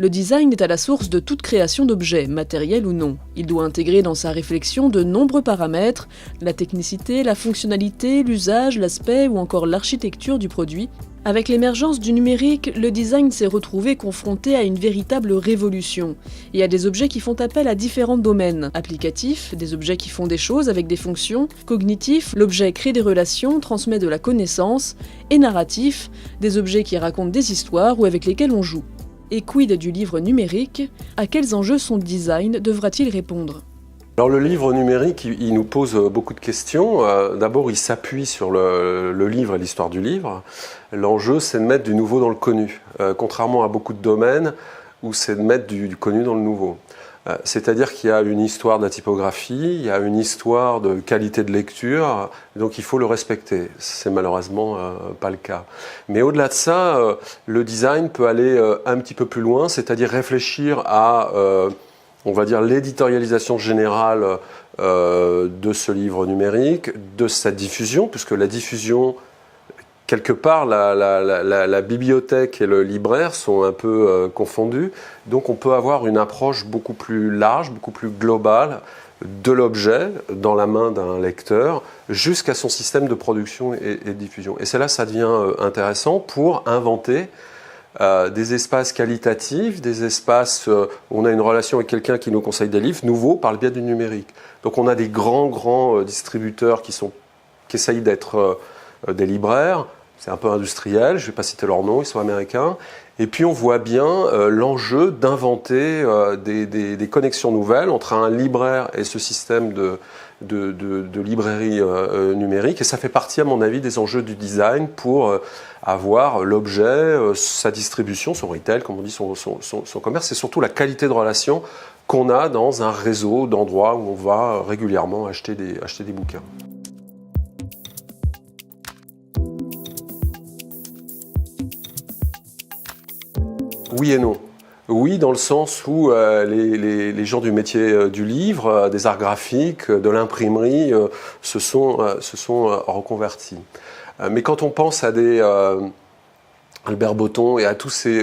Le design est à la source de toute création d'objets, matériels ou non. Il doit intégrer dans sa réflexion de nombreux paramètres, la technicité, la fonctionnalité, l'usage, l'aspect ou encore l'architecture du produit. Avec l'émergence du numérique, le design s'est retrouvé confronté à une véritable révolution et à des objets qui font appel à différents domaines. Applicatifs, des objets qui font des choses avec des fonctions, cognitifs, l'objet crée des relations, transmet de la connaissance, et narratifs, des objets qui racontent des histoires ou avec lesquels on joue. Et quid du livre numérique? À quels enjeux son design devra-t-il répondre? Alors le livre numérique, il nous pose beaucoup de questions. D'abord, il s'appuie sur le livre et l'histoire du livre. L'enjeu, c'est de mettre du nouveau dans le connu, contrairement à beaucoup de domaines où c'est de mettre du connu dans le nouveau. C'est-à-dire qu'il y a une histoire de la typographie, il y a une histoire de qualité de lecture, donc il faut le respecter. C'est malheureusement pas le cas. Mais au-delà de ça, le design peut aller un petit peu plus loin, c'est-à-dire réfléchir à, on va dire, l'éditorialisation générale de ce livre numérique, de sa diffusion, puisque la diffusion, quelque part, la bibliothèque et le libraire sont un peu confondus. Donc on peut avoir une approche beaucoup plus large, beaucoup plus globale de l'objet dans la main d'un lecteur jusqu'à son système de production et de diffusion. Et c'est là que ça devient intéressant pour inventer des espaces qualitatifs, des espaces où on a une relation avec quelqu'un qui nous conseille des livres nouveaux par le biais du numérique. Donc on a des grands distributeurs qui essayent d'être des libraires. C'est un peu industriel, je ne vais pas citer leur nom, ils sont américains. Et puis on voit bien l'enjeu d'inventer des connexions nouvelles entre un libraire et ce système de librairie numérique. Et ça fait partie, à mon avis, des enjeux du design pour avoir l'objet, sa distribution, son retail, comme on dit, son commerce, et surtout la qualité de relation qu'on a dans un réseau d'endroits où on va régulièrement acheter des bouquins. Oui et non. Oui, dans le sens où les gens du métier du livre, des arts graphiques, de l'imprimerie se sont reconvertis. Mais quand on pense à des Albert Botton et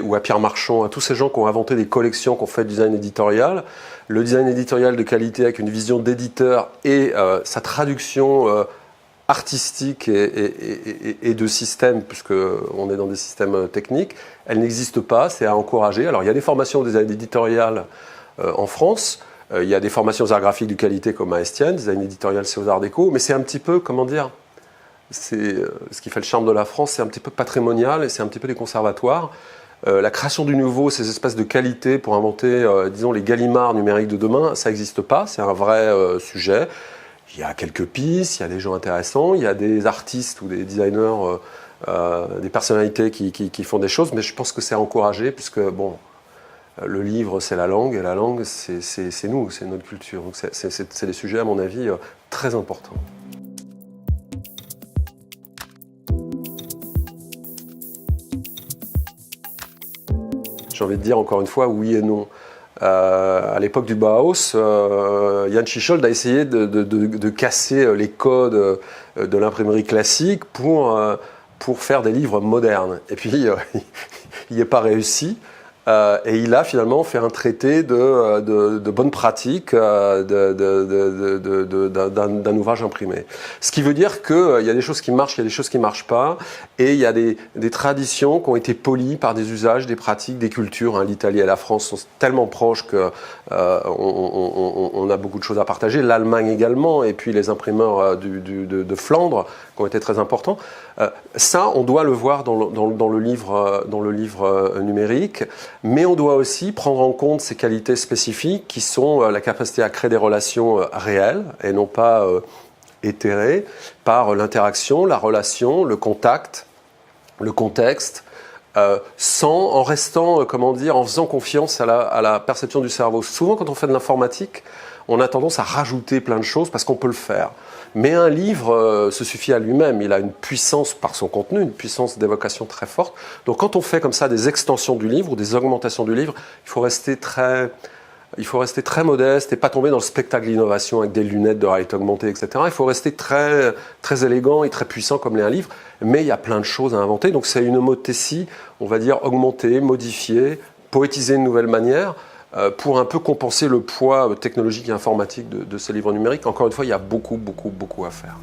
ou à Pierre Marchand, à tous ces gens qui ont inventé des collections, qui ont fait du design éditorial, le design éditorial de qualité avec une vision d'éditeur et sa traduction artistique et de système, puisqu'on est dans des systèmes techniques, elle n'existe pas, c'est à encourager. Alors il y a des formations de design éditorial en France, il y a des formations aux arts graphiques de qualité comme à Estienne, design éditorial c'est aux arts déco, mais c'est un petit peu, comment dire, c'est ce qui fait le charme de la France, c'est un petit peu patrimonial et c'est un petit peu des conservatoires. La création du nouveau, ces espèces de qualité pour inventer, disons, les Gallimard numériques de demain, ça n'existe pas, c'est un vrai sujet. Il y a quelques pistes, il y a des gens intéressants, il y a des artistes ou des designers, des personnalités qui font des choses, mais je pense que c'est à encourager, puisque bon, le livre c'est la langue, et la langue c'est nous, c'est notre culture. Donc c'est des sujets, à mon avis, très importants. J'ai envie de dire encore une fois oui et non. À l'époque du Bauhaus, Jan Tschichold a essayé de casser les codes de l'imprimerie classique pour faire des livres modernes. Et puis, il n'y est pas réussi. Et il a finalement fait un traité de bonnes pratiques d'un ouvrage imprimé. Ce qui veut dire qu'il y a des choses qui marchent, il y a des choses qui ne marchent pas, et il y a des traditions qui ont été polies par des usages, des pratiques, des cultures. L'Italie et la France sont tellement proches qu'on a beaucoup de choses à partager, l'Allemagne également, et puis les imprimeurs de Flandre qui ont été très importants. Ça, on doit le voir dans le livre numérique, mais on doit aussi prendre en compte ces qualités spécifiques qui sont la capacité à créer des relations réelles et non pas éthérées par l'interaction, la relation, le contact, le contexte, en restant, en faisant confiance à la perception du cerveau. Souvent, quand on fait de l'informatique, on a tendance à rajouter plein de choses parce qu'on peut le faire. Mais un livre se suffit à lui-même, il a une puissance par son contenu, une puissance d'évocation très forte. Donc quand on fait comme ça des extensions du livre ou des augmentations du livre, il faut rester très modeste et pas tomber dans le spectacle d'innovation avec des lunettes de réalité augmentée, etc. Il faut rester très, très élégant et très puissant comme l'est un livre, mais il y a plein de choses à inventer. Donc c'est une homothétie, on va dire, augmentée, modifiée, poétiser une nouvelle manière pour un peu compenser le poids technologique et informatique de ce livre numérique. Encore une fois, il y a beaucoup à faire.